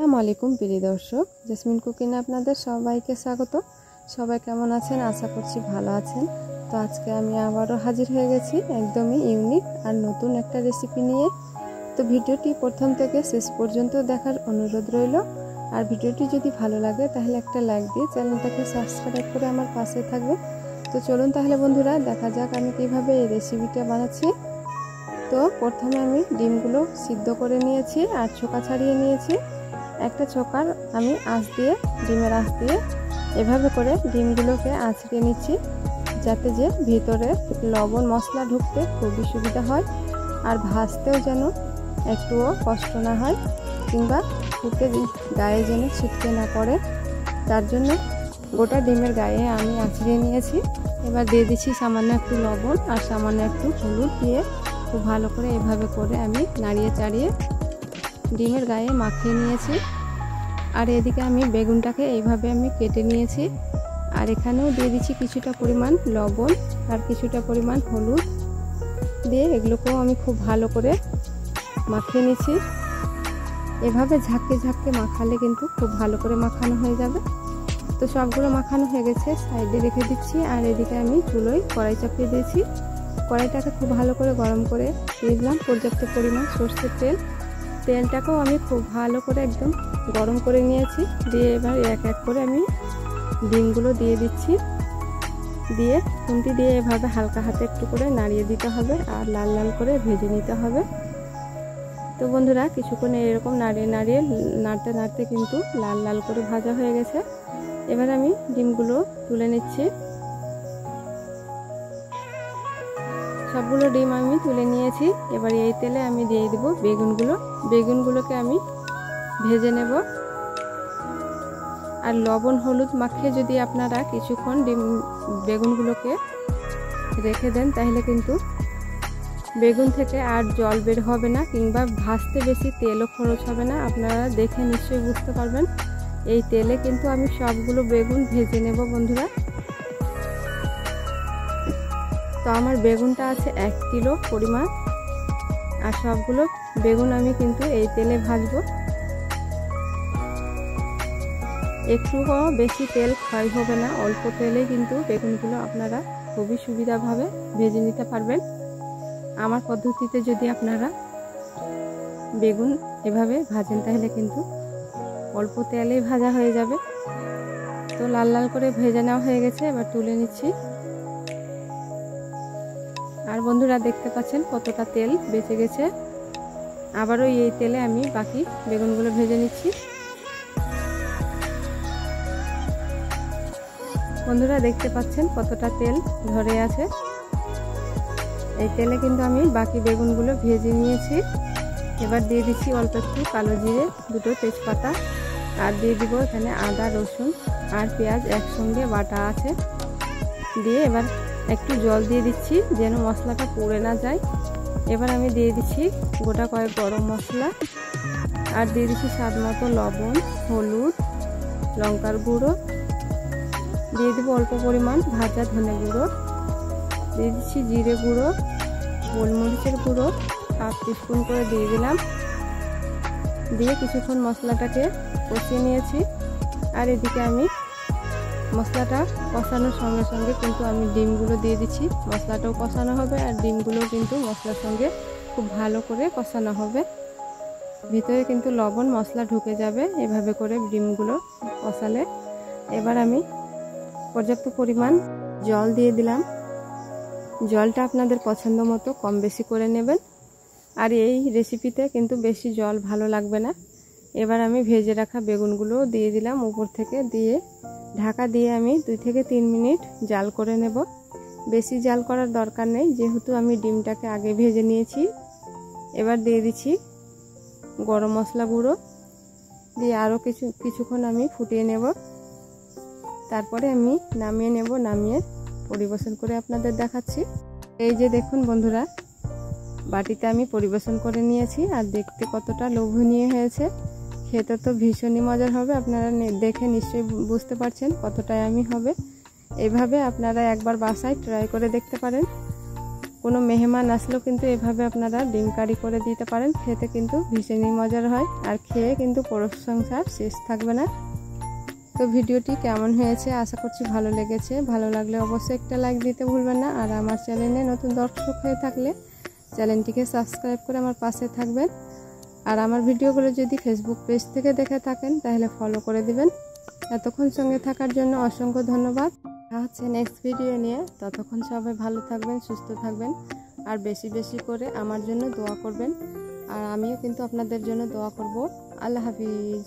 আসসালামু আলাইকুম প্রিয় দর্শক, জেসমিন কুকিংয়ে আপনাদের সবাইকে স্বাগত। সবাই কেমন আছেন? আশা করছি ভালো আছেন। তো আজকে আমি আবারও হাজির হয়ে গেছি একদমই ইউনিক আর নতুন একটা রেসিপি নিয়ে। তো ভিডিওটি প্রথম থেকে শেষ পর্যন্ত দেখার অনুরোধ রইল। আর ভিডিওটি যদি ভালো লাগে তাহলে একটা লাইক দিয়ে চ্যানেলটাকে সাবস্ক্রাইব করে আমার পাশে থাকবে। তো চলুন তাহলে বন্ধুরা, দেখা যাক আমি কিভাবে এই রেসিপিটা বানাচ্ছি। তো প্রথমে আমি ডিমগুলো সিদ্ধ করে নিয়েছি আর ছোকা ছাড়িয়ে নিয়েছি। একটা ছোকার আমি ডিমের আঁচ দিয়ে এভাবে করে ডিমগুলোকে আঁচড়িয়ে নিচ্ছি, যাতে যে ভিতরে লবণ মশলা ঢুকতে খুবই সুবিধা হয় আর ভাজতেও যেন একটুও কষ্ট না হয়, কিংবা ফুটে গায়ে যেন ছিটকে না পড়ে। তার জন্য গোটা ডিমের গায়ে আমি আঁচড়িয়ে নিয়েছি। এবার দিয়ে দিচ্ছি সামান্য একটু লবণ আর সামান্য একটু হলুদ দিয়ে খুব ভালো করে এভাবে করে আমি নাড়িয়ে চাড়িয়ে ডিমের গায়ে মাখিয়ে নিয়েছি। আর এদিকে আমি বেগুনটাকে এইভাবে আমি কেটে নিয়েছি। আর এখানেও দিয়ে দিচ্ছি কিছুটা পরিমাণ লবণ আর কিছুটা পরিমাণ হলুদ দিয়ে এগুলোকেও আমি খুব ভালো করে মাখিয়ে নিয়েছি। এভাবে ঝাঁকে ঝাঁকে মাখালে কিন্তু খুব ভালো করে মাখানো হয়ে যাবে। তো সবগুলো মাখানো হয়ে গেছে, সাইডে রেখে দিচ্ছি। আর এদিকে আমি চুলোয় কড়াই চাপিয়ে দিয়েছি। কড়াইটাকে খুব ভালো করে গরম করে দিয়ে দিলাম পর্যাপ্ত পরিমাণ সরষের তেল। তেলটাকেও আমি খুব ভালো করে একদম গরম করে নিয়েছি। দিয়ে এবার এক এক করে আমি ডিমগুলো দিয়ে দিচ্ছি। দিয়ে খুন্তি দিয়ে এভাবে হালকা হাতে একটু করে নাড়িয়ে দিতে হবে আর লাল লাল করে ভেজে নিতে হবে। তো বন্ধুরা, কিছুক্ষণ এরকম নাড়িয়ে নাড়িয়ে নাড়তে নাড়তে কিন্তু লাল লাল করে ভাজা হয়ে গেছে। এবার আমি ডিমগুলো তুলে নিচ্ছি। সবগুলো ডিম আমি তুলে নিয়েছি। এবার এই তেলে আমি দিয়ে দেব বেগুনগুলোকে আমি ভেজে নেব। আর লবণ হলুদ মাখিয়ে যদি আপনারা কিছুক্ষণ বেগুনগুলোকে রেখে দেন, তাহলে কিন্তু বেগুন থেকে আর জল বের হবে না, কিংবা ভাজতে বেশি তেলও খরচ হবে না। আপনারা দেখে নিশ্চয়ই বুঝতে পারবেন। এই তেলে কিন্তু আমি সবগুলো বেগুন ভেজে নেব বন্ধুরা। তো আমার বেগুনটা আছে 1 কিলো পরিমাণ, আর সবগুলো বেগুন আমি কিন্তু এই তেলে ভাজবো। একটুও বেশি তেল ক্ষয় হবে না, অল্প তেলে কিন্তু বেগুনগুলো আপনারা খুবই সুবিধাভাবে ভেজে নিতে পারবেন। আমার পদ্ধতিতে যদি আপনারা বেগুন এভাবে ভাজেন, তাহলে কিন্তু অল্প তেলেই ভাজা হয়ে যাবে। তো লাল লাল করে ভেজে নেওয়া হয়ে গেছে, এবার তুলে নিচ্ছি। আর বন্ধুরা, দেখতে পাচ্ছেন কতটা তেল বেঁচে গেছে। আবারও এই তেলে আমি বাকি বেগুনগুলো ভেজে নিচ্ছি। বন্ধুরা, দেখতে পাচ্ছেন কতটা তেল ধরে আছে। এই তেলে কিন্তু আমি বাকি বেগুনগুলো ভেজে নিয়েছি। এবার দিয়ে দিচ্ছি অল্প একটু কালো জিরে, 2টো তেজপাতা, আর দিয়ে দিব এখানে আদা রসুন আর পেঁয়াজ একসঙ্গে বাটা আছে। দিয়ে এবার একটু জল দিয়ে দিচ্ছি যেন মশলাটা পুড়ে না যায়। এবার আমি দিয়ে দিচ্ছি গোটা কয়েক গরম মশলা, আর দিয়ে দিচ্ছি স্বাদ মতো লবণ, হলুদ, লঙ্কার গুঁড়ো, দিয়ে দেবো অল্প পরিমাণ ভাজা ধনে গুঁড়ো, দিয়ে দিচ্ছি জিরে গুঁড়ো, গোলমরিচের গুঁড়ো 1/2 টিস্পুন করে দিয়ে দিলাম। দিয়ে কিছুক্ষণ মশলাটাকে কষিয়ে নিয়েছি। আর এদিকে আমি মশলাটা কষানোর সঙ্গে সঙ্গে কিন্তু আমি ডিমগুলো দিয়ে দিচ্ছি। মশলাটাও কষানো হবে আর ডিমগুলো কিন্তু মশলার সঙ্গে খুব ভালো করে কষানো হবে। ভিতরে কিন্তু লবণ মশলা ঢুকে যাবে এভাবে করে ডিমগুলো কষালে। এবার আমি পর্যাপ্ত পরিমাণ জল দিয়ে দিলাম। জলটা আপনাদের পছন্দ মতো কম বেশি করে নেবেন। আর এই রেসিপিতে কিন্তু বেশি জল ভালো লাগবে না। এবার আমি ভেজে রাখা বেগুনগুলো দিয়ে দিলাম উপর থেকে, দিয়ে ঢাকা দিয়ে আমি 2 থেকে 3 মিনিট জাল করে নেব। বেশি জাল করার দরকার নেই, যেহেতু আমি ডিমটাকে আগে ভেজে নিয়েছি। এবার দিয়ে দিচ্ছি গরম মশলা গুঁড়ো, দিয়ে আরও কিছুক্ষণ আমি ফুটিয়ে নেব। তারপরে আমি নামিয়ে নেব। নামিয়ে পরিবেশন করে আপনাদের দেখাচ্ছি। এই যে দেখুন বন্ধুরা, বাটিতে আমি পরিবেশন করে নিয়েছি। আর দেখতে কতটা লোভনীয় হয়েছে, খেতে তো ভীষণই মজার হবে। আপনারা দেখে নিশ্চয়ই বুঝতে পারছেন কতটা আমি হবে। এভাবে আপনারা একবার বাসায় ট্রাই করে দেখতে পারেন। কোনো মেহমান আসলেও কিন্তু এভাবে আপনারা ডিম কারি করে দিতে পারেন। খেতে কিন্তু ভীষণই মজার হয়, আর খেয়ে কিন্তু প্রশংসার শেষ থাকবে না। তো ভিডিওটি কেমন হয়েছে আশা করছি ভালো লেগেছে। ভালো লাগলে অবশ্যই একটা লাইক দিতে ভুলবেন না। আর আমার চ্যানেলে নতুন দর্শক হয়ে থাকলে চ্যানেলটিকে সাবস্ক্রাইব করে আমার পাশে থাকবেন। আর আমার ভিডিওগুলো যদি ফেসবুক পেজ থেকে দেখে থাকেন তাহলে ফলো করে দিবেন। এতক্ষণ সঙ্গে থাকার জন্য অসংখ্য ধন্যবাদ। দেখা হচ্ছে নেক্সট ভিডিও নিয়ে। ততক্ষণ সবাই ভালো থাকবেন, সুস্থ থাকবেন, আর বেশি বেশি করে আমার জন্য দোয়া করবেন। আর আমিও কিন্তু আপনাদের জন্য দোয়া করব। আল্লাহ হাফিজ।